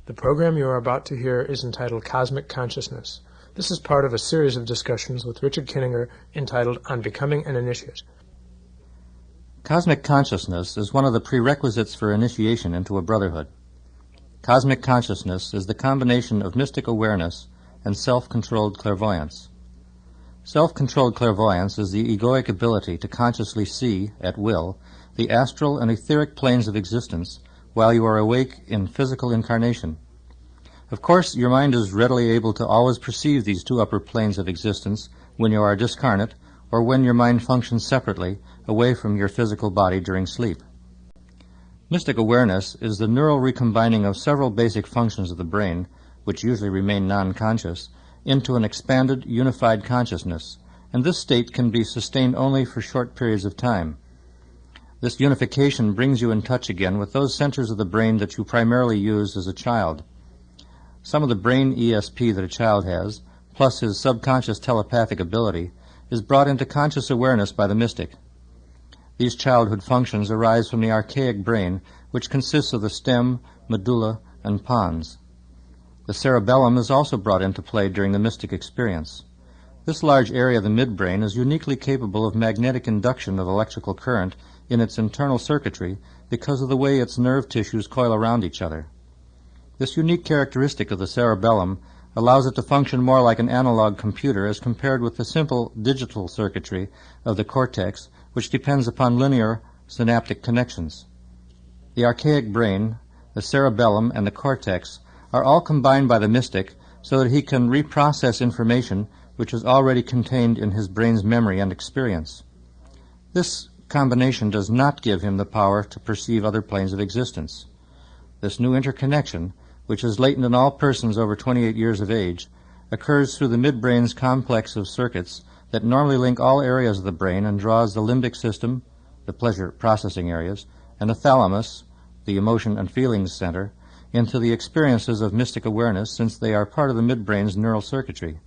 The program you are about to hear is entitled Cosmic Consciousness. This is part of a series of discussions with Richard Kinninger entitled On Becoming an Initiate. Cosmic consciousness is one of the prerequisites for initiation into a brotherhood. Cosmic consciousness is the combination of mystic awareness and self-controlled clairvoyance. Self-controlled clairvoyance is the egoic ability to consciously see, at will, the astral and etheric planes of existence while you are awake in physical incarnation. Of course, your mind is readily able to always perceive these two upper planes of existence when you are discarnate or when your mind functions separately away from your physical body during sleep. Mystic awareness is the neural recombining of several basic functions of the brain, which usually remain non-conscious, into an expanded, unified consciousness, and this state can be sustained only for short periods of time. This unification brings you in touch again with those centers of the brain that you primarily used as a child. Some of the brain ESP that a child has, plus his subconscious telepathic ability, is brought into conscious awareness by the mystic. These childhood functions arise from the archaic brain, which consists of the stem, medulla, and pons. The cerebellum is also brought into play during the mystic experience. This large area of the midbrain is uniquely capable of magnetic induction of electrical current in its internal circuitry because of the way its nerve tissues coil around each other. This unique characteristic of the cerebellum allows it to function more like an analog computer as compared with the simple digital circuitry of the cortex, which depends upon linear synaptic connections. The archaic brain, the cerebellum, and the cortex are all combined by the mystic so that he can reprocess information which is already contained in his brain's memory and experience. This combination does not give him the power to perceive other planes of existence. This new interconnection, which is latent in all persons over 28 years of age, occurs through the midbrain's complex of circuits that normally link all areas of the brain and draws the limbic system, the pleasure processing areas, and the thalamus, the emotion and feelings center, into the experiences of mystic awareness since they are part of the midbrain's neural circuitry.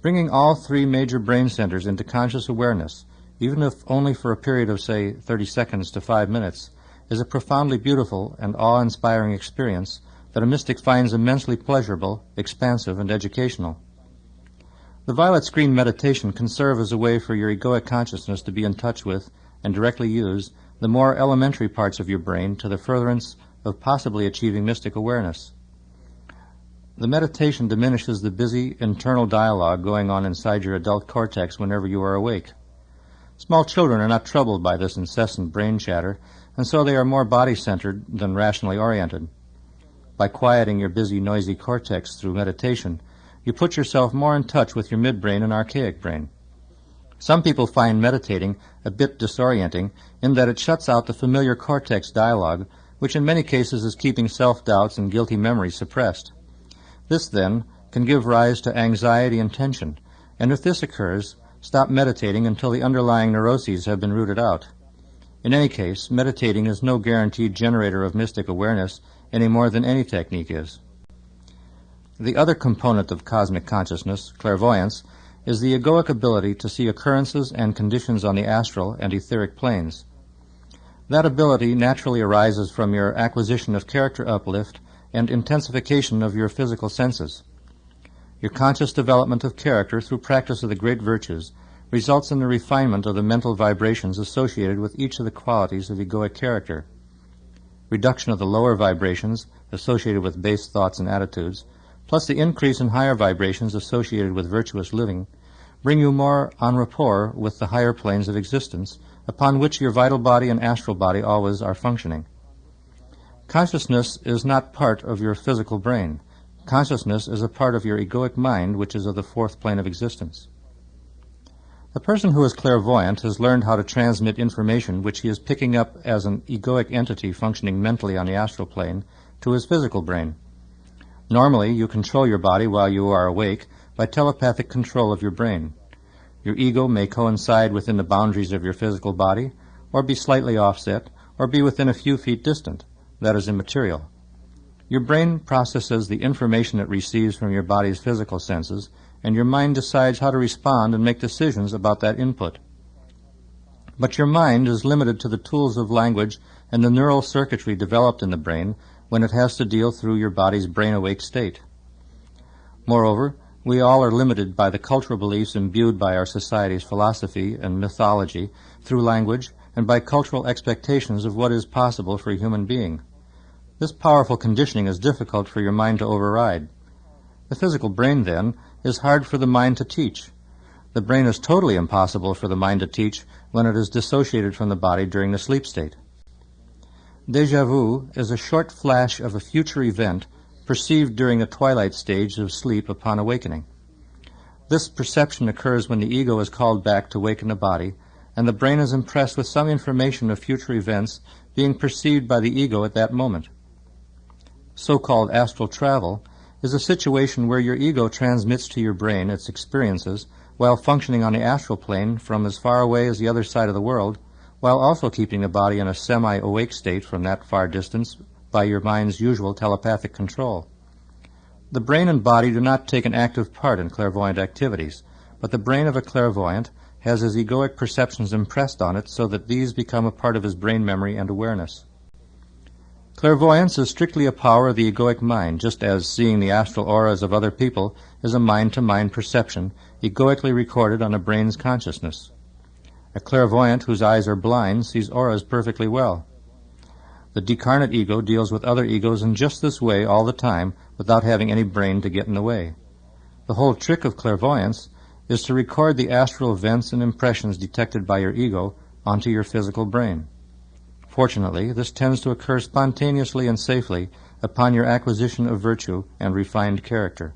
Bringing all three major brain centers into conscious awareness, even if only for a period of, say, 30 seconds to 5 minutes, is a profoundly beautiful and awe-inspiring experience that a mystic finds immensely pleasurable, expansive, and educational. The violet screen meditation can serve as a way for your egoic consciousness to be in touch with and directly use the more elementary parts of your brain to the furtherance of possibly achieving mystic awareness. The meditation diminishes the busy internal dialogue going on inside your adult cortex whenever you are awake. Small children are not troubled by this incessant brain chatter, and so they are more body-centered than rationally oriented. By quieting your busy, noisy cortex through meditation, you put yourself more in touch with your midbrain and archaic brain. Some people find meditating a bit disorienting in that it shuts out the familiar cortex dialogue, which in many cases is keeping self-doubts and guilty memories suppressed. This, then, can give rise to anxiety and tension, and if this occurs, stop meditating until the underlying neuroses have been rooted out. In any case, meditating is no guaranteed generator of mystic awareness any more than any technique is. The other component of cosmic consciousness, clairvoyance, is the egoic ability to see occurrences and conditions on the astral and etheric planes. That ability naturally arises from your acquisition of character uplift and intensification of your physical senses. Your conscious development of character through practice of the great virtues results in the refinement of the mental vibrations associated with each of the qualities of egoic character. Reduction of the lower vibrations associated with base thoughts and attitudes, plus the increase in higher vibrations associated with virtuous living, bring you more en rapport with the higher planes of existence upon which your vital body and astral body always are functioning. Consciousness is not part of your physical brain. Consciousness is a part of your egoic mind, which is of the fourth plane of existence. The person who is clairvoyant has learned how to transmit information which he is picking up as an egoic entity functioning mentally on the astral plane to his physical brain. Normally, you control your body while you are awake by telepathic control of your brain. Your ego may coincide within the boundaries of your physical body, or be slightly offset, or be within a few feet distant. That is immaterial. Your brain processes the information it receives from your body's physical senses, and your mind decides how to respond and make decisions about that input. But your mind is limited to the tools of language and the neural circuitry developed in the brain when it has to deal through your body's brain-awake state. Moreover, we all are limited by the cultural beliefs imbued by our society's philosophy and mythology through language and by cultural expectations of what is possible for a human being. This powerful conditioning is difficult for your mind to override. The physical brain, then, is hard for the mind to teach. The brain is totally impossible for the mind to teach when it is dissociated from the body during the sleep state. Déjà vu is a short flash of a future event perceived during the twilight stage of sleep upon awakening. This perception occurs when the ego is called back to waken the body, and the brain is impressed with some information of future events being perceived by the ego at that moment. So-called astral travel is a situation where your ego transmits to your brain its experiences while functioning on the astral plane from as far away as the other side of the world, while also keeping the body in a semi-awake state from that far distance by your mind's usual telepathic control. The brain and body do not take an active part in clairvoyant activities, but the brain of a clairvoyant has his egoic perceptions impressed on it so that these become a part of his brain memory and awareness. Clairvoyance is strictly a power of the egoic mind, just as seeing the astral auras of other people is a mind-to-mind perception, egoically recorded on a brain's consciousness. A clairvoyant whose eyes are blind sees auras perfectly well. The decarnate ego deals with other egos in just this way all the time without having any brain to get in the way. The whole trick of clairvoyance is to record the astral events and impressions detected by your ego onto your physical brain. Fortunately, this tends to occur spontaneously and safely upon your acquisition of virtue and refined character.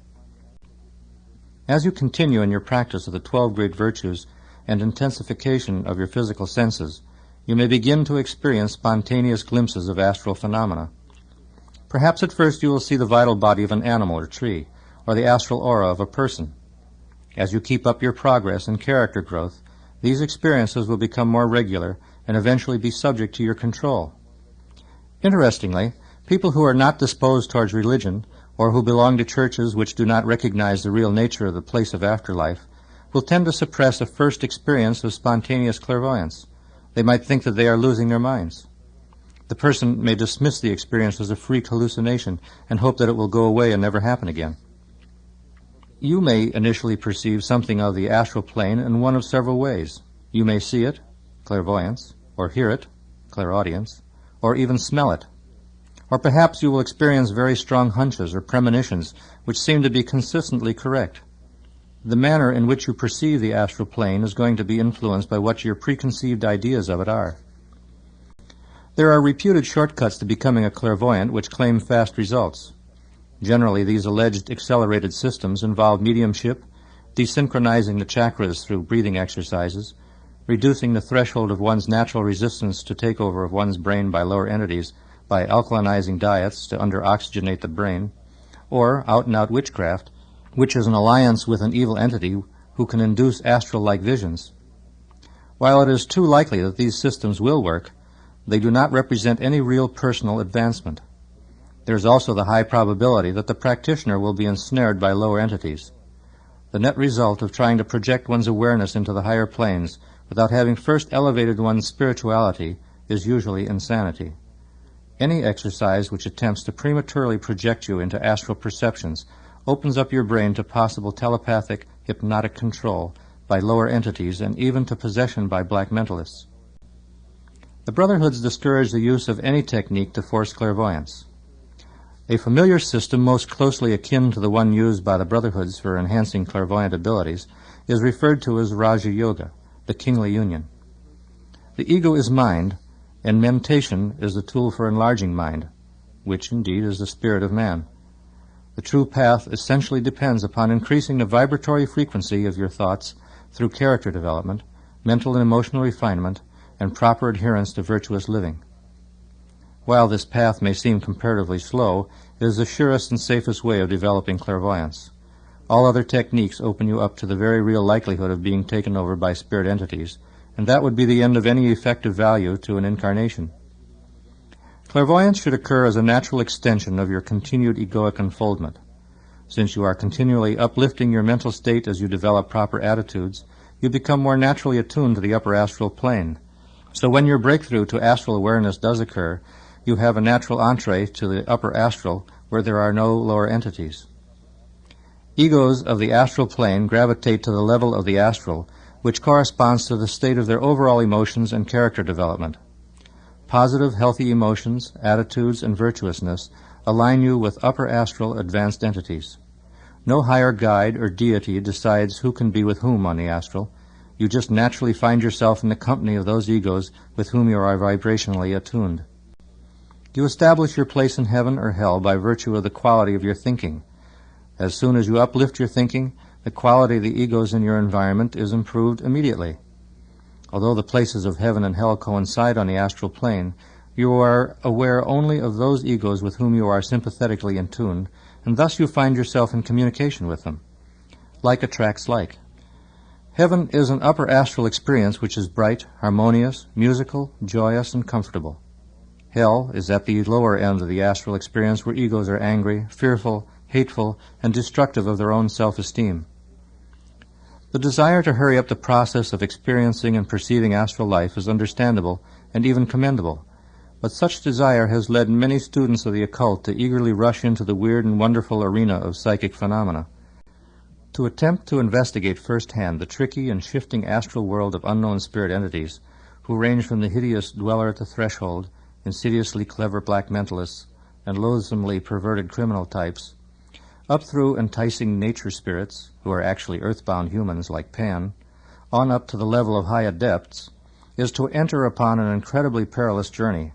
As you continue in your practice of the 12 great virtues and intensification of your physical senses, you may begin to experience spontaneous glimpses of astral phenomena. Perhaps at first you will see the vital body of an animal or tree, or the astral aura of a person. As you keep up your progress in character growth, these experiences will become more regular and eventually be subject to your control. Interestingly, people who are not disposed towards religion, or who belong to churches which do not recognize the real nature of the place of afterlife, will tend to suppress a first experience of spontaneous clairvoyance. They might think that they are losing their minds. The person may dismiss the experience as a freak hallucination and hope that it will go away and never happen again. You may initially perceive something of the astral plane in one of several ways. You may see it, clairvoyance, or hear it, clairaudience, or even smell it. Or perhaps you will experience very strong hunches or premonitions which seem to be consistently correct. The manner in which you perceive the astral plane is going to be influenced by what your preconceived ideas of it are. There are reputed shortcuts to becoming a clairvoyant which claim fast results. Generally, these alleged accelerated systems involve mediumship, desynchronizing the chakras through breathing exercises, reducing the threshold of one's natural resistance to takeover of one's brain by lower entities by alkalinizing diets to under-oxygenate the brain, or out-and-out witchcraft, which is an alliance with an evil entity who can induce astral-like visions. While it is too likely that these systems will work, they do not represent any real personal advancement. There is also the high probability that the practitioner will be ensnared by lower entities. The net result of trying to project one's awareness into the higher planes without having first elevated one's spirituality is usually insanity. Any exercise which attempts to prematurely project you into astral perceptions opens up your brain to possible telepathic, hypnotic control by lower entities and even to possession by black mentalists. The Brotherhoods discourage the use of any technique to force clairvoyance. A familiar system most closely akin to the one used by the Brotherhoods for enhancing clairvoyant abilities is referred to as Raja Yoga, the kingly union. The ego is mind, and mentation is the tool for enlarging mind, which indeed is the spirit of man. The true path essentially depends upon increasing the vibratory frequency of your thoughts through character development, mental and emotional refinement, and proper adherence to virtuous living. While this path may seem comparatively slow, it is the surest and safest way of developing clairvoyance. All other techniques open you up to the very real likelihood of being taken over by spirit entities, and that would be the end of any effective value to an incarnation. Clairvoyance should occur as a natural extension of your continued egoic unfoldment. Since you are continually uplifting your mental state as you develop proper attitudes, you become more naturally attuned to the upper astral plane. So when your breakthrough to astral awareness does occur, you have a natural entree to the upper astral where there are no lower entities. Egos of the astral plane gravitate to the level of the astral, which corresponds to the state of their overall emotions and character development. Positive, healthy emotions, attitudes, and virtuousness align you with upper astral advanced entities. No higher guide or deity decides who can be with whom on the astral. You just naturally find yourself in the company of those egos with whom you are vibrationally attuned. You establish your place in heaven or hell by virtue of the quality of your thinking. As soon as you uplift your thinking, the quality of the egos in your environment is improved immediately. Although the places of heaven and hell coincide on the astral plane, you are aware only of those egos with whom you are sympathetically in tune, and thus you find yourself in communication with them. Like attracts like. Heaven is an upper astral experience which is bright, harmonious, musical, joyous, and comfortable. Hell is at the lower end of the astral experience where egos are angry, fearful, hateful, and destructive of their own self-esteem. The desire to hurry up the process of experiencing and perceiving astral life is understandable and even commendable, but such desire has led many students of the occult to eagerly rush into the weird and wonderful arena of psychic phenomena. To attempt to investigate firsthand the tricky and shifting astral world of unknown spirit entities, who range from the hideous dweller at the threshold, insidiously clever black mentalists, and loathsomely perverted criminal types, up through enticing nature spirits, who are actually earthbound humans like Pan, on up to the level of high adepts, is to enter upon an incredibly perilous journey.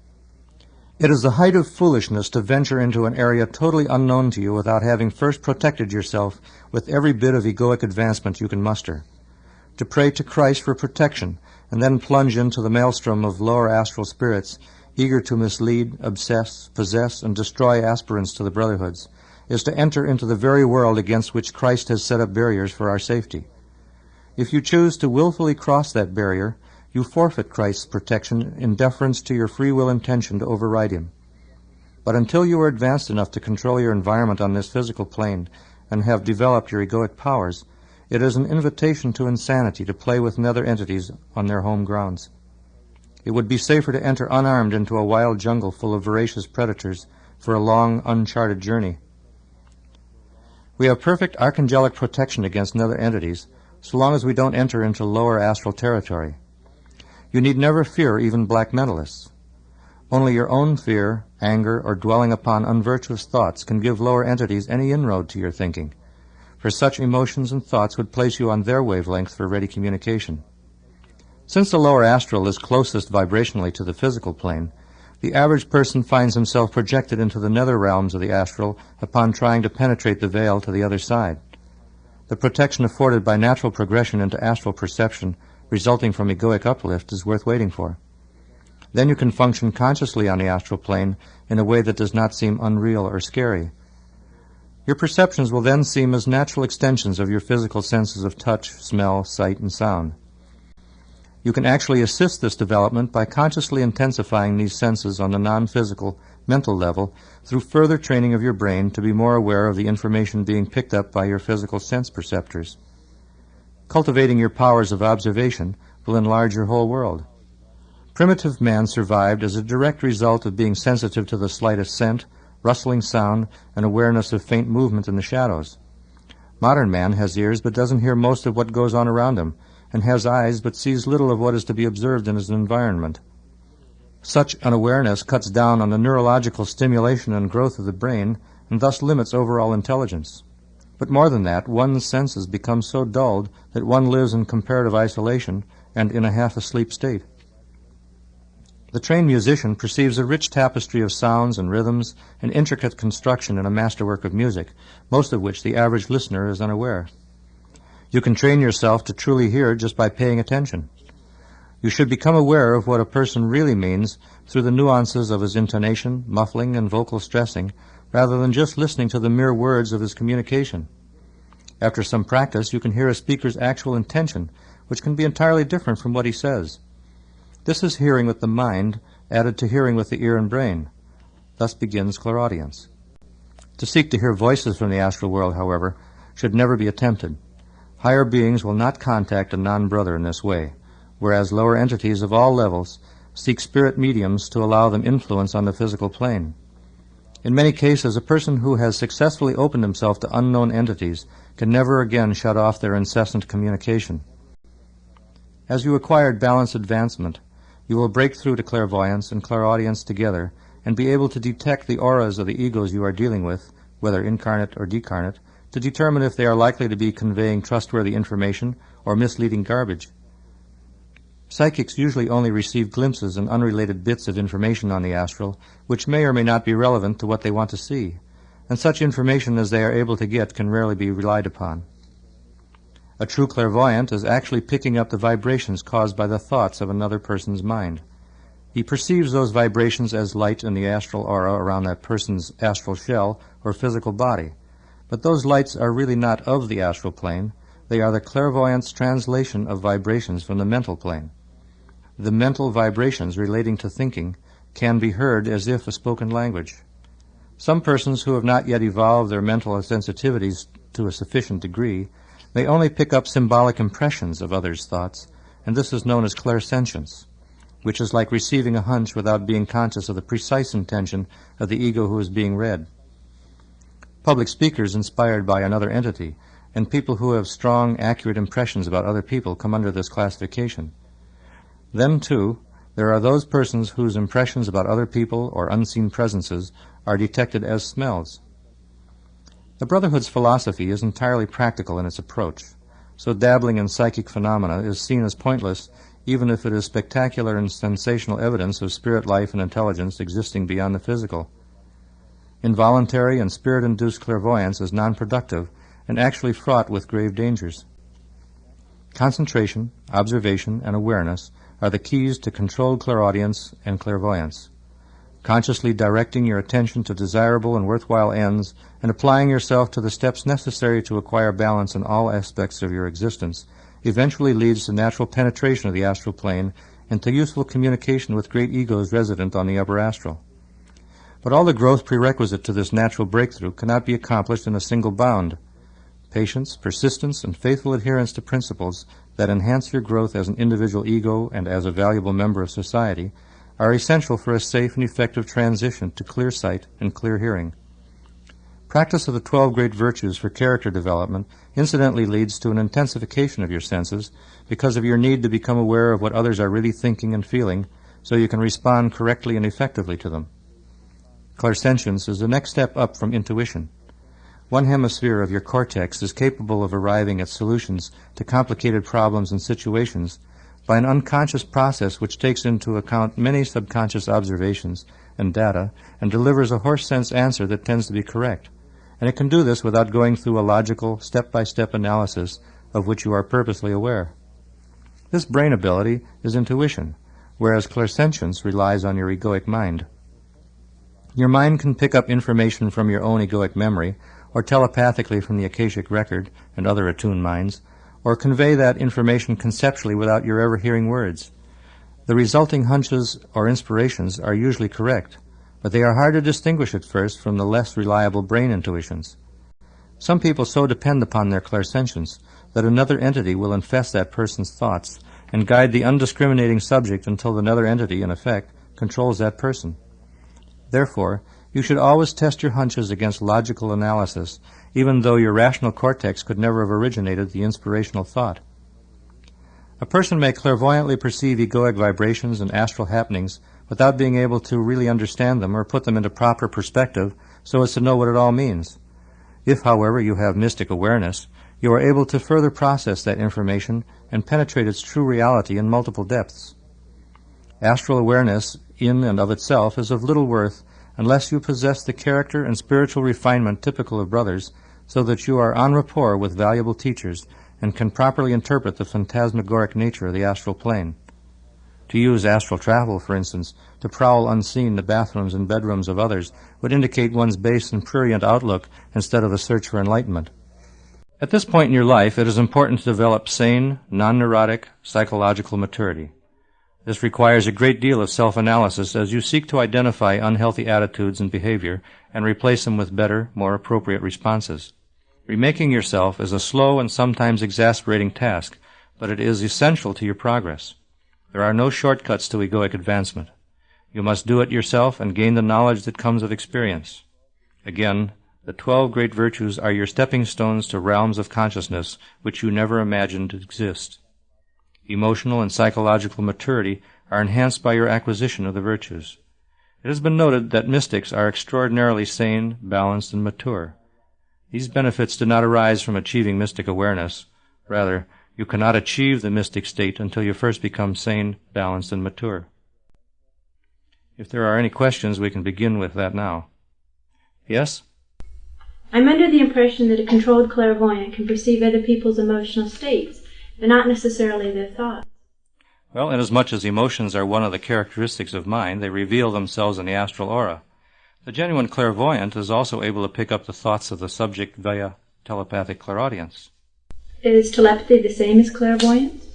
It is the height of foolishness to venture into an area totally unknown to you without having first protected yourself with every bit of egoic advancement you can muster. To pray to Christ for protection and then plunge into the maelstrom of lower astral spirits eager to mislead, obsess, possess, and destroy aspirants to the Brotherhoods is to enter into the very world against which Christ has set up barriers for our safety. If you choose to willfully cross that barrier, you forfeit Christ's protection in deference to your free will intention to override him. But until you are advanced enough to control your environment on this physical plane and have developed your egoic powers, it is an invitation to insanity to play with nether entities on their home grounds. It would be safer to enter unarmed into a wild jungle full of voracious predators for a long, uncharted journey. We have perfect archangelic protection against nether entities, so long as we don't enter into lower astral territory. You need never fear even black mentalists. Only your own fear, anger, or dwelling upon unvirtuous thoughts can give lower entities any inroad to your thinking, for such emotions and thoughts would place you on their wavelength for ready communication. Since the lower astral is closest vibrationally to the physical plane, the average person finds himself projected into the nether realms of the astral upon trying to penetrate the veil to the other side. The protection afforded by natural progression into astral perception resulting from egoic uplift is worth waiting for. Then you can function consciously on the astral plane in a way that does not seem unreal or scary. Your perceptions will then seem as natural extensions of your physical senses of touch, smell, sight, and sound. You can actually assist this development by consciously intensifying these senses on the non-physical, mental level through further training of your brain to be more aware of the information being picked up by your physical sense perceptors. Cultivating your powers of observation will enlarge your whole world. Primitive man survived as a direct result of being sensitive to the slightest scent, rustling sound, and awareness of faint movement in the shadows. Modern man has ears but doesn't hear most of what goes on around him, and has eyes but sees little of what is to be observed in his environment. Such an awareness cuts down on the neurological stimulation and growth of the brain, and thus limits overall intelligence. But more than that, one's senses become so dulled that one lives in comparative isolation and in a half-asleep state. The trained musician perceives a rich tapestry of sounds and rhythms and intricate construction in a masterwork of music, most of which the average listener is unaware. You can train yourself to truly hear just by paying attention. You should become aware of what a person really means through the nuances of his intonation, muffling, and vocal stressing, rather than just listening to the mere words of his communication. After some practice, you can hear a speaker's actual intention, which can be entirely different from what he says. This is hearing with the mind, added to hearing with the ear and brain. Thus begins clairaudience. To seek to hear voices from the astral world, however, should never be attempted. Higher beings will not contact a non-brother in this way, whereas lower entities of all levels seek spirit mediums to allow them influence on the physical plane. In many cases, a person who has successfully opened himself to unknown entities can never again shut off their incessant communication. As you acquired balanced advancement, you will break through to clairvoyance and clairaudience together and be able to detect the auras of the egos you are dealing with, whether incarnate or decarnate, to determine if they are likely to be conveying trustworthy information or misleading garbage. Psychics usually only receive glimpses and unrelated bits of information on the astral, which may or may not be relevant to what they want to see, and such information as they are able to get can rarely be relied upon. A true clairvoyant is actually picking up the vibrations caused by the thoughts of another person's mind. He perceives those vibrations as light in the astral aura around that person's astral shell or physical body. But those lights are really not of the astral plane. They are the clairvoyant's translation of vibrations from the mental plane. The mental vibrations relating to thinking can be heard as if a spoken language. Some persons who have not yet evolved their mental sensitivities to a sufficient degree may only pick up symbolic impressions of others' thoughts, and this is known as clairsentience, which is like receiving a hunch without being conscious of the precise intention of the ego who is being read. Public speakers inspired by another entity and people who have strong, accurate impressions about other people come under this classification. Then, too, there are those persons whose impressions about other people or unseen presences are detected as smells. The Brotherhood's philosophy is entirely practical in its approach, so dabbling in psychic phenomena is seen as pointless even if it is spectacular and sensational evidence of spirit life and intelligence existing beyond the physical. Involuntary and spirit-induced clairvoyance is non-productive and actually fraught with grave dangers. Concentration, observation, and awareness are the keys to controlled clairaudience and clairvoyance. Consciously directing your attention to desirable and worthwhile ends and applying yourself to the steps necessary to acquire balance in all aspects of your existence eventually leads to natural penetration of the astral plane and to useful communication with great egos resident on the upper astral. But all the growth prerequisite to this natural breakthrough cannot be accomplished in a single bound. Patience, persistence, and faithful adherence to principles that enhance your growth as an individual ego and as a valuable member of society are essential for a safe and effective transition to clear sight and clear hearing. Practice of the 12 great virtues for character development incidentally leads to an intensification of your senses because of your need to become aware of what others are really thinking and feeling so you can respond correctly and effectively to them. Clairsentience is the next step up from intuition. One hemisphere of your cortex is capable of arriving at solutions to complicated problems and situations by an unconscious process which takes into account many subconscious observations and data and delivers a horse-sense answer that tends to be correct. And it can do this without going through a logical, step-by-step analysis of which you are purposely aware. This brain ability is intuition, whereas clairsentience relies on your egoic mind. Your mind can pick up information from your own egoic memory, or telepathically from the Akashic record and other attuned minds, or convey that information conceptually without your ever hearing words. The resulting hunches or inspirations are usually correct, but they are hard to distinguish at first from the less reliable brain intuitions. Some people so depend upon their clairsentience that another entity will infest that person's thoughts and guide the undiscriminating subject until another entity, in effect, controls that person. Therefore, you should always test your hunches against logical analysis, even though your rational cortex could never have originated the inspirational thought. A person may clairvoyantly perceive egoic vibrations and astral happenings without being able to really understand them or put them into proper perspective so as to know what it all means. If, however, you have mystic awareness, you are able to further process that information and penetrate its true reality in multiple depths. Astral awareness in and of itself is of little worth unless you possess the character and spiritual refinement typical of brothers, so that you are en rapport with valuable teachers and can properly interpret the phantasmagoric nature of the astral plane. To use astral travel, for instance, to prowl unseen the bathrooms and bedrooms of others would indicate one's base and prurient outlook instead of a search for enlightenment. At this point in your life, it is important to develop sane, non-neurotic, psychological maturity. This requires a great deal of self-analysis as you seek to identify unhealthy attitudes and behavior and replace them with better, more appropriate responses. Remaking yourself is a slow and sometimes exasperating task, but it is essential to your progress. There are no shortcuts to egoic advancement. You must do it yourself and gain the knowledge that comes of experience. Again, the 12 great virtues are your stepping stones to realms of consciousness which you never imagined exist. Emotional and psychological maturity are enhanced by your acquisition of the virtues. It has been noted that mystics are extraordinarily sane, balanced, and mature. These benefits do not arise from achieving mystic awareness. Rather, you cannot achieve the mystic state until you first become sane, balanced, and mature. If there are any questions, we can begin with that now. Yes? I'm under the impression that a controlled clairvoyant can perceive other people's emotional states, but not necessarily their thoughts. Well, inasmuch as emotions are one of the characteristics of mind, they reveal themselves in the astral aura. The genuine clairvoyant is also able to pick up the thoughts of the subject via telepathic clairaudience. Is telepathy the same as clairvoyance?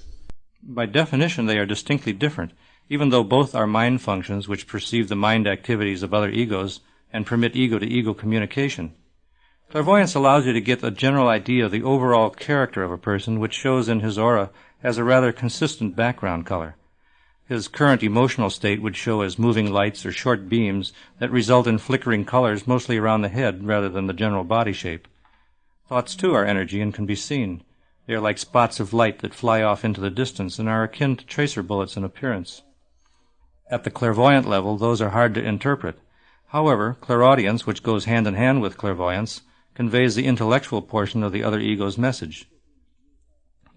By definition, they are distinctly different, even though both are mind functions which perceive the mind activities of other egos and permit ego-to-ego communication. Clairvoyance allows you to get a general idea of the overall character of a person, which shows in his aura as a rather consistent background color. His current emotional state would show as moving lights or short beams that result in flickering colors mostly around the head rather than the general body shape. Thoughts, too, are energy and can be seen. They are like spots of light that fly off into the distance and are akin to tracer bullets in appearance. At the clairvoyant level, those are hard to interpret. However, clairaudience, which goes hand in hand with clairvoyance, conveys the intellectual portion of the other ego's message.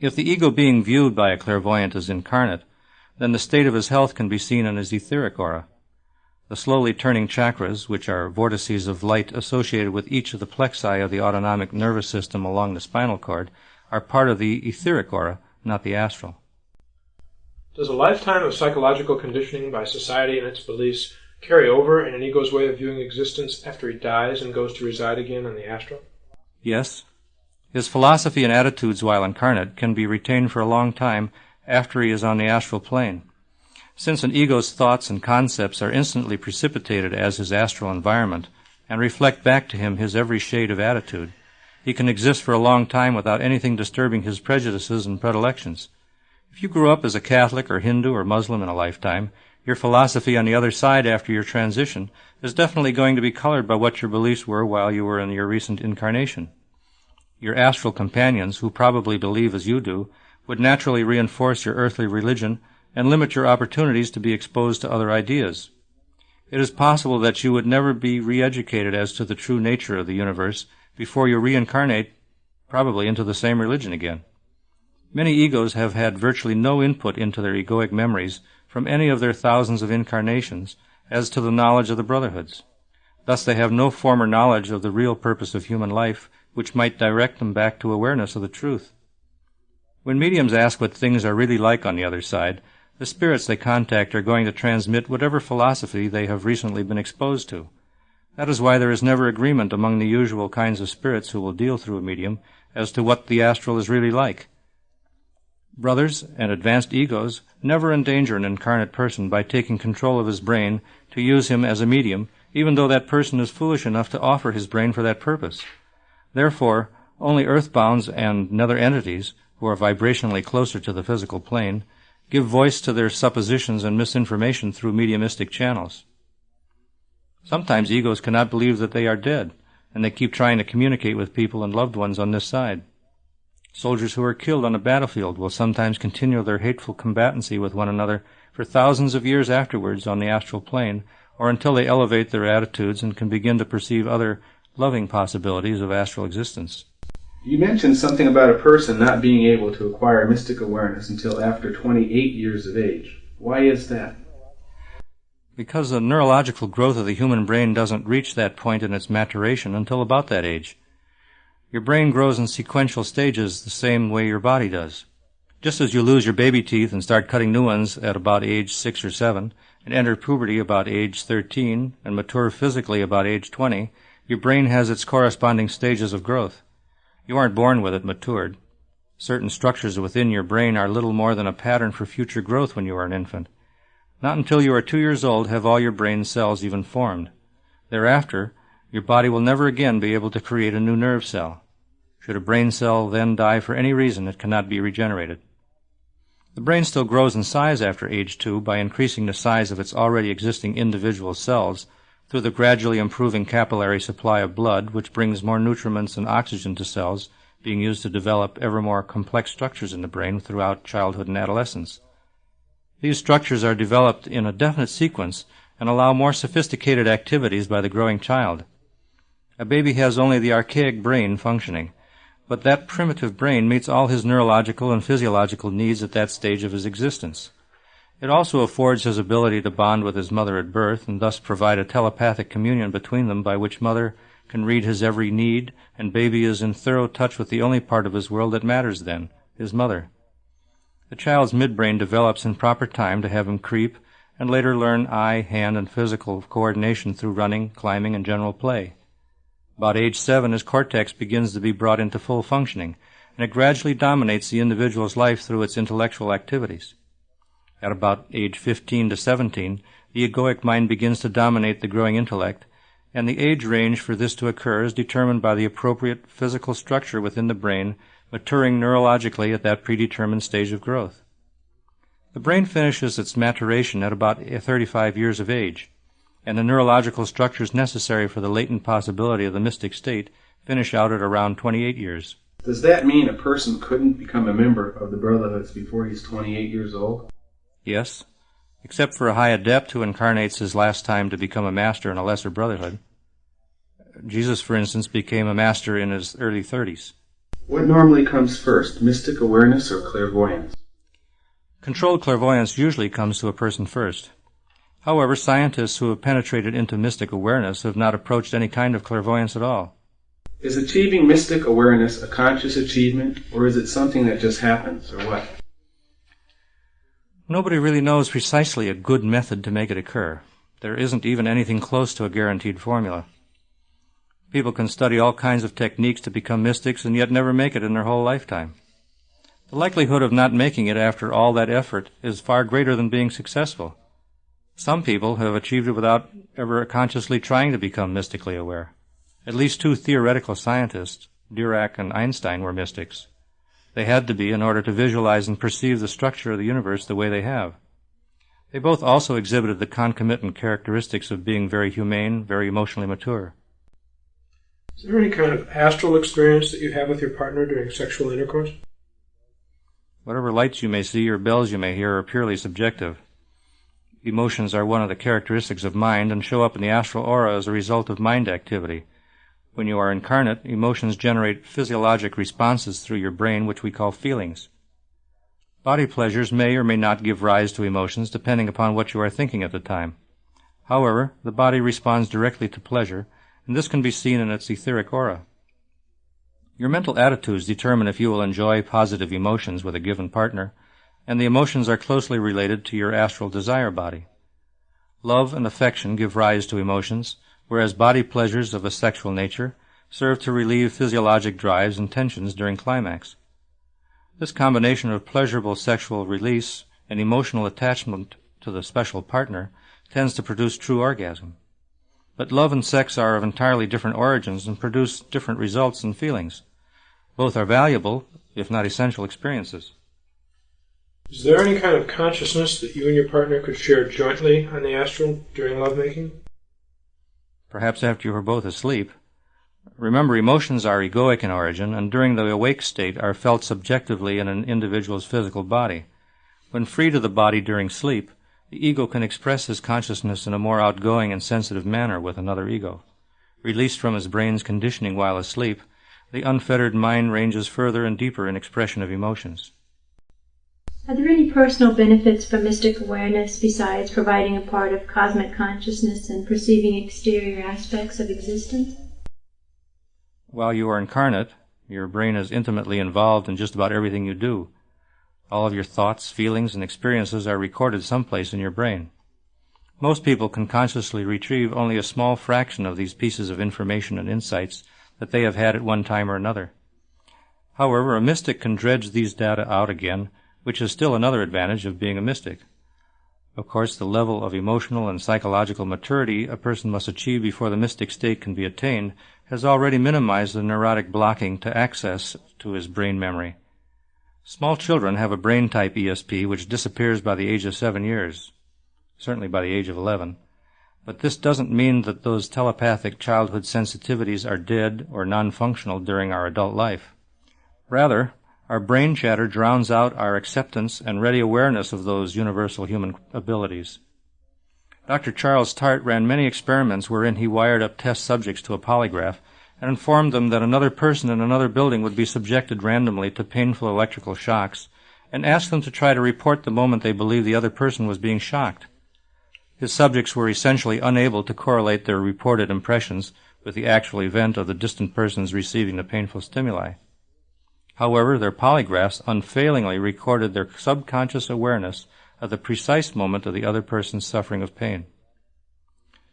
If the ego being viewed by a clairvoyant is incarnate, then the state of his health can be seen in his etheric aura. The slowly turning chakras, which are vortices of light associated with each of the plexi of the autonomic nervous system along the spinal cord, are part of the etheric aura, not the astral. Does a lifetime of psychological conditioning by society and its beliefs carry over in an ego's way of viewing existence after he dies and goes to reside again in the astral? Yes. His philosophy and attitudes while incarnate can be retained for a long time after he is on the astral plane. Since an ego's thoughts and concepts are instantly precipitated as his astral environment and reflect back to him his every shade of attitude, he can exist for a long time without anything disturbing his prejudices and predilections. If you grew up as a Catholic or Hindu or Muslim in a lifetime, your philosophy on the other side after your transition is definitely going to be colored by what your beliefs were while you were in your recent incarnation. Your astral companions, who probably believe as you do, would naturally reinforce your earthly religion and limit your opportunities to be exposed to other ideas. It is possible that you would never be re-educated as to the true nature of the universe before you reincarnate, probably into the same religion again. Many egos have had virtually no input into their egoic memories from any of their thousands of incarnations as to the knowledge of the Brotherhoods. Thus they have no former knowledge of the real purpose of human life, which might direct them back to awareness of the truth. When mediums ask what things are really like on the other side, the spirits they contact are going to transmit whatever philosophy they have recently been exposed to. That is why there is never agreement among the usual kinds of spirits who will deal through a medium as to what the astral is really like. Brothers and advanced egos never endanger an incarnate person by taking control of his brain to use him as a medium, even though that person is foolish enough to offer his brain for that purpose. Therefore, only earthbounds and nether entities, who are vibrationally closer to the physical plane, give voice to their suppositions and misinformation through mediumistic channels. Sometimes egos cannot believe that they are dead, and they keep trying to communicate with people and loved ones on this side. Soldiers who are killed on a battlefield will sometimes continue their hateful combatancy with one another for thousands of years afterwards on the astral plane, or until they elevate their attitudes and can begin to perceive other loving possibilities of astral existence. You mentioned something about a person not being able to acquire mystic awareness until after 28 years of age. Why is that? Because the neurological growth of the human brain doesn't reach that point in its maturation until about that age. Your brain grows in sequential stages the same way your body does. Just as you lose your baby teeth and start cutting new ones at about age 6 or 7, and enter puberty about age 13, and mature physically about age 20, your brain has its corresponding stages of growth. You aren't born with it matured. Certain structures within your brain are little more than a pattern for future growth when you are an infant. Not until you are 2 years old have all your brain cells even formed. Thereafter, your body will never again be able to create a new nerve cell. Should a brain cell then die for any reason, it cannot be regenerated. The brain still grows in size after age 2 by increasing the size of its already existing individual cells through the gradually improving capillary supply of blood, which brings more nutriments and oxygen to cells, being used to develop ever more complex structures in the brain throughout childhood and adolescence. These structures are developed in a definite sequence and allow more sophisticated activities by the growing child. A baby has only the archaic brain functioning, but that primitive brain meets all his neurological and physiological needs at that stage of his existence. It also affords his ability to bond with his mother at birth and thus provide a telepathic communion between them by which mother can read his every need and baby is in thorough touch with the only part of his world that matters then, his mother. The child's midbrain develops in proper time to have him creep and later learn eye, hand, and physical coordination through running, climbing, and general play. About age 7, his cortex begins to be brought into full functioning, and it gradually dominates the individual's life through its intellectual activities. At about age 15 to 17, the egoic mind begins to dominate the growing intellect, and the age range for this to occur is determined by the appropriate physical structure within the brain maturing neurologically at that predetermined stage of growth. The brain finishes its maturation at about 35 years of age, and the neurological structures necessary for the latent possibility of the mystic state finish out at around 28 years. Does that mean a person couldn't become a member of the Brotherhoods before he's 28 years old? Yes, except for a high adept who incarnates his last time to become a master in a lesser brotherhood. Jesus, for instance, became a master in his early 30s. What normally comes first, mystic awareness or clairvoyance? Controlled clairvoyance usually comes to a person first. However, scientists who have penetrated into mystic awareness have not approached any kind of clairvoyance at all. Is achieving mystic awareness a conscious achievement, or is it something that just happens, or what? Nobody really knows precisely a good method to make it occur. There isn't even anything close to a guaranteed formula. People can study all kinds of techniques to become mystics and yet never make it in their whole lifetime. The likelihood of not making it after all that effort is far greater than being successful. Some people have achieved it without ever consciously trying to become mystically aware. At least 2 theoretical scientists, Dirac and Einstein, were mystics. They had to be in order to visualize and perceive the structure of the universe the way they have. They both also exhibited the concomitant characteristics of being very humane, very emotionally mature. Is there any kind of astral experience that you have with your partner during sexual intercourse? Whatever lights you may see or bells you may hear are purely subjective. Emotions are one of the characteristics of mind and show up in the astral aura as a result of mind activity. When you are incarnate, emotions generate physiologic responses through your brain, which we call feelings. Body pleasures may or may not give rise to emotions, depending upon what you are thinking at the time. However, the body responds directly to pleasure, and this can be seen in its etheric aura. Your mental attitudes determine if you will enjoy positive emotions with a given partner, and the emotions are closely related to your astral desire body. Love and affection give rise to emotions, whereas body pleasures of a sexual nature serve to relieve physiologic drives and tensions during climax. This combination of pleasurable sexual release and emotional attachment to the special partner tends to produce true orgasm. But love and sex are of entirely different origins and produce different results and feelings. Both are valuable, if not essential, experiences. Is there any kind of consciousness that you and your partner could share jointly on the astral during lovemaking? Perhaps after you are both asleep. Remember, emotions are egoic in origin, and during the awake state are felt subjectively in an individual's physical body. When freed of the body during sleep, the ego can express his consciousness in a more outgoing and sensitive manner with another ego. Released from his brain's conditioning while asleep, the unfettered mind ranges further and deeper in expression of emotions. Are there any personal benefits from mystic awareness besides providing a part of cosmic consciousness and perceiving exterior aspects of existence? While you are incarnate, your brain is intimately involved in just about everything you do. All of your thoughts, feelings, and experiences are recorded someplace in your brain. Most people can consciously retrieve only a small fraction of these pieces of information and insights that they have had at one time or another. However, a mystic can dredge these data out again, which is still another advantage of being a mystic. Of course, the level of emotional and psychological maturity a person must achieve before the mystic state can be attained has already minimized the neurotic blocking to access to his brain memory. Small children have a brain-type ESP which disappears by the age of 7 years, certainly by the age of 11. But this doesn't mean that those telepathic childhood sensitivities are dead or non-functional during our adult life. Rather, our brain chatter drowns out our acceptance and ready awareness of those universal human abilities. Dr. Charles Tart ran many experiments wherein he wired up test subjects to a polygraph and informed them that another person in another building would be subjected randomly to painful electrical shocks, and asked them to try to report the moment they believed the other person was being shocked. His subjects were essentially unable to correlate their reported impressions with the actual event of the distant persons receiving the painful stimuli. However, their polygraphs unfailingly recorded their subconscious awareness of the precise moment of the other person's suffering of pain.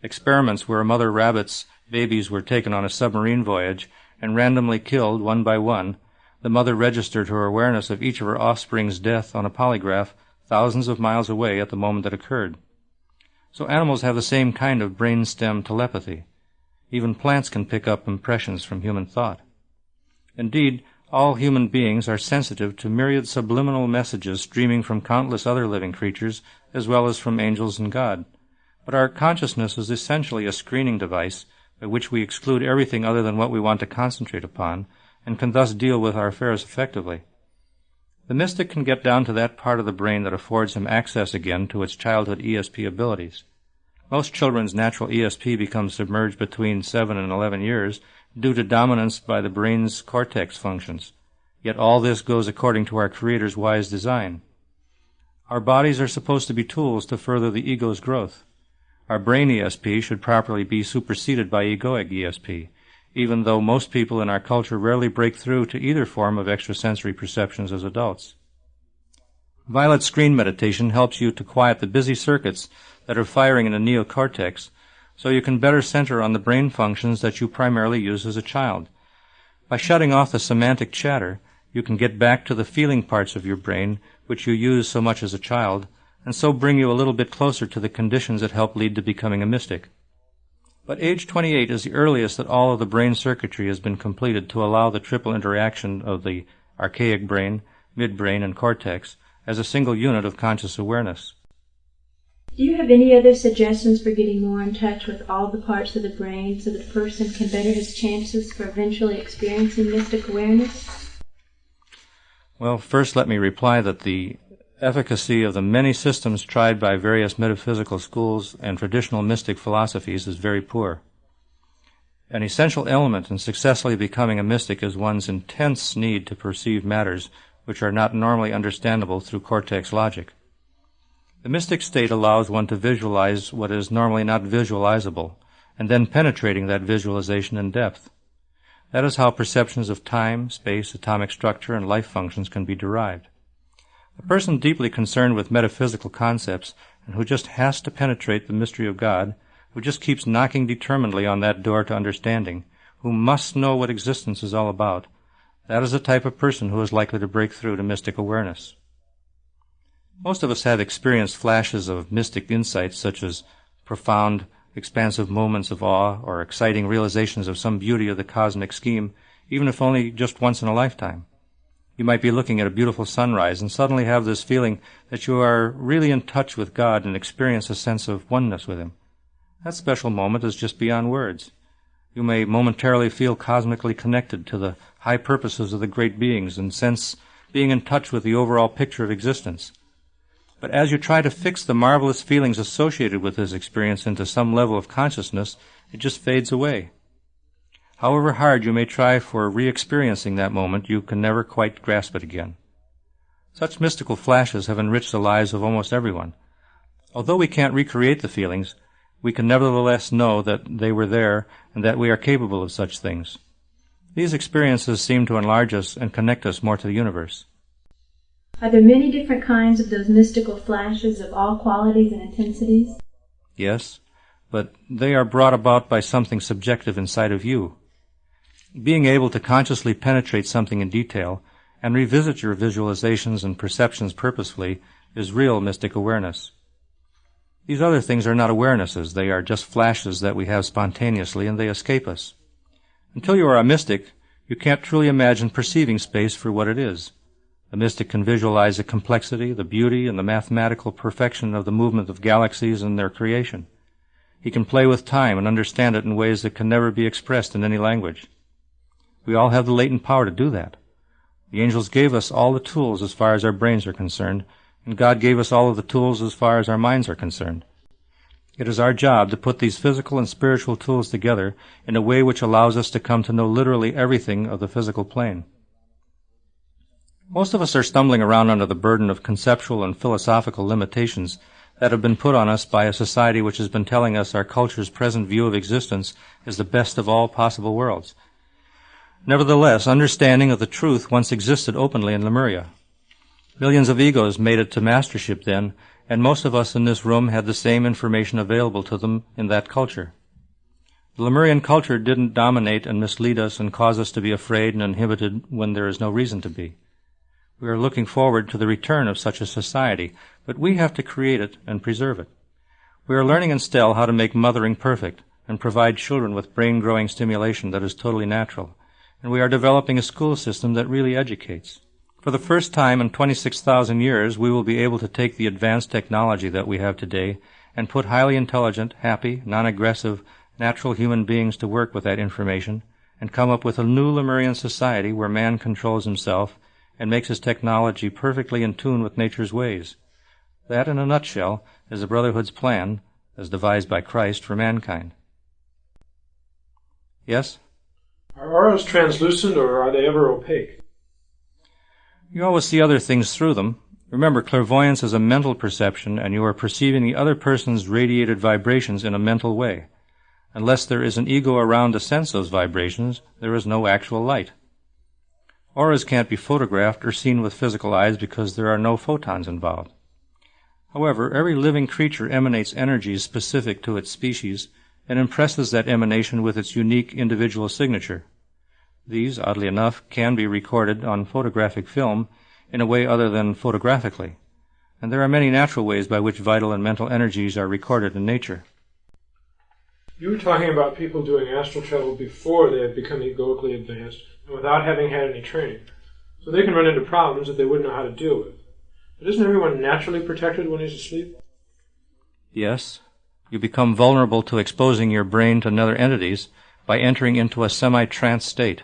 Experiments where a mother rabbit's babies were taken on a submarine voyage and randomly killed one by one, the mother registered her awareness of each of her offspring's death on a polygraph thousands of miles away at the moment it occurred. So animals have the same kind of brainstem telepathy. Even plants can pick up impressions from human thought. Indeed, all human beings are sensitive to myriad subliminal messages streaming from countless other living creatures as well as from angels and God. But our consciousness is essentially a screening device by which we exclude everything other than what we want to concentrate upon, and can thus deal with our affairs effectively. The mystic can get down to that part of the brain that affords him access again to its childhood ESP abilities. Most children's natural ESP becomes submerged between 7 and 11 years due to dominance by the brain's cortex functions. Yet all this goes according to our Creator's wise design. Our bodies are supposed to be tools to further the ego's growth. Our brain ESP should properly be superseded by egoic ESP, even though most people in our culture rarely break through to either form of extrasensory perceptions as adults. Violet screen meditation helps you to quiet the busy circuits that are firing in the neocortex so you can better center on the brain functions that you primarily use as a child. By shutting off the semantic chatter, you can get back to the feeling parts of your brain which you use so much as a child, and so bring you a little bit closer to the conditions that help lead to becoming a mystic. But age 28 is the earliest that all of the brain circuitry has been completed to allow the triple interaction of the archaic brain, midbrain, and cortex as a single unit of conscious awareness. Do you have any other suggestions for getting more in touch with all the parts of the brain so that a person can better his chances for eventually experiencing mystic awareness? Well, first let me reply that the efficacy of the many systems tried by various metaphysical schools and traditional mystic philosophies is very poor. An essential element in successfully becoming a mystic is one's intense need to perceive matters which are not normally understandable through cortex logic. The mystic state allows one to visualize what is normally not visualizable, and then penetrating that visualization in depth. That is how perceptions of time, space, atomic structure, and life functions can be derived. A person deeply concerned with metaphysical concepts and who just has to penetrate the mystery of God, who just keeps knocking determinedly on that door to understanding, who must know what existence is all about, that is the type of person who is likely to break through to mystic awareness. Most of us have experienced flashes of mystic insights such as profound, expansive moments of awe or exciting realizations of some beauty of the cosmic scheme, even if only just once in a lifetime. You might be looking at a beautiful sunrise and suddenly have this feeling that you are really in touch with God and experience a sense of oneness with Him. That special moment is just beyond words. You may momentarily feel cosmically connected to the high purposes of the great beings and sense being in touch with the overall picture of existence. But as you try to fix the marvelous feelings associated with this experience into some level of consciousness, it just fades away. However hard you may try for re-experiencing that moment, you can never quite grasp it again. Such mystical flashes have enriched the lives of almost everyone. Although we can't recreate the feelings, we can nevertheless know that they were there and that we are capable of such things. These experiences seem to enlarge us and connect us more to the universe. Are there many different kinds of those mystical flashes of all qualities and intensities? Yes, but they are brought about by something subjective inside of you. Being able to consciously penetrate something in detail and revisit your visualizations and perceptions purposefully is real mystic awareness. These other things are not awarenesses. They are just flashes that we have spontaneously, and they escape us. Until you are a mystic, you can't truly imagine perceiving space for what it is. The mystic can visualize the complexity, the beauty, and the mathematical perfection of the movement of galaxies and their creation. He can play with time and understand it in ways that can never be expressed in any language. We all have the latent power to do that. The angels gave us all the tools as far as our brains are concerned, and God gave us all of the tools as far as our minds are concerned. It is our job to put these physical and spiritual tools together in a way which allows us to come to know literally everything of the physical plane. Most of us are stumbling around under the burden of conceptual and philosophical limitations that have been put on us by a society which has been telling us our culture's present view of existence is the best of all possible worlds. Nevertheless, understanding of the truth once existed openly in Lemuria. Millions of egos made it to mastership then, and most of us in this room had the same information available to them in that culture. The Lemurian culture didn't dominate and mislead us and cause us to be afraid and inhibited when there is no reason to be. We are looking forward to the return of such a society, but we have to create it and preserve it. We are learning in STEL how to make mothering perfect and provide children with brain-growing stimulation that is totally natural, and we are developing a school system that really educates. For the first time in 26,000 years, we will be able to take the advanced technology that we have today and put highly intelligent, happy, non-aggressive, natural human beings to work with that information and come up with a new Lemurian society where man controls himself and makes his technology perfectly in tune with nature's ways. That, in a nutshell, is the Brotherhood's plan, as devised by Christ, for mankind. Yes? Are auras translucent, or are they ever opaque? You always see other things through them. Remember, clairvoyance is a mental perception, and you are perceiving the other person's radiated vibrations in a mental way. Unless there is an ego around to sense those vibrations, there is no actual light. Auras can't be photographed or seen with physical eyes because there are no photons involved. However, every living creature emanates energies specific to its species and impresses that emanation with its unique individual signature. These, oddly enough, can be recorded on photographic film in a way other than photographically, and there are many natural ways by which vital and mental energies are recorded in nature. You were talking about people doing astral travel before they have become egoically advanced and without having had any training, so they can run into problems that they wouldn't know how to deal with. But isn't everyone naturally protected when he's asleep? Yes. You become vulnerable to exposing your brain to other entities by entering into a semi-trance state.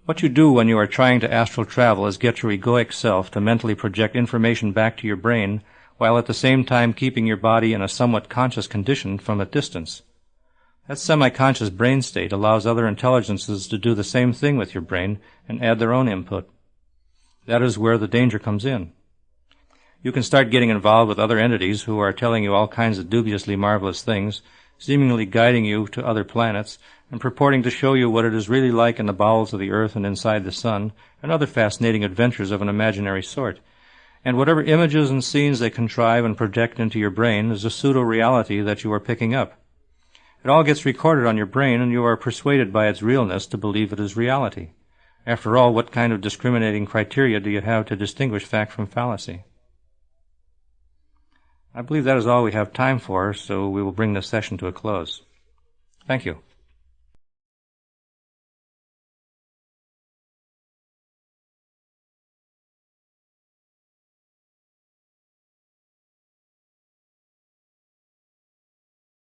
What you do when you are trying to astral travel is get your egoic self to mentally project information back to your brain while at the same time keeping your body in a somewhat conscious condition from a distance. That semi-conscious brain state allows other intelligences to do the same thing with your brain and add their own input. That is where the danger comes in. You can start getting involved with other entities who are telling you all kinds of dubiously marvelous things, seemingly guiding you to other planets, and purporting to show you what it is really like in the bowels of the earth and inside the sun, and other fascinating adventures of an imaginary sort. And whatever images and scenes they contrive and project into your brain is a pseudo-reality that you are picking up. It all gets recorded on your brain, and you are persuaded by its realness to believe it is reality. After all, what kind of discriminating criteria do you have to distinguish fact from fallacy? I believe that is all we have time for, so we will bring this session to a close. Thank you.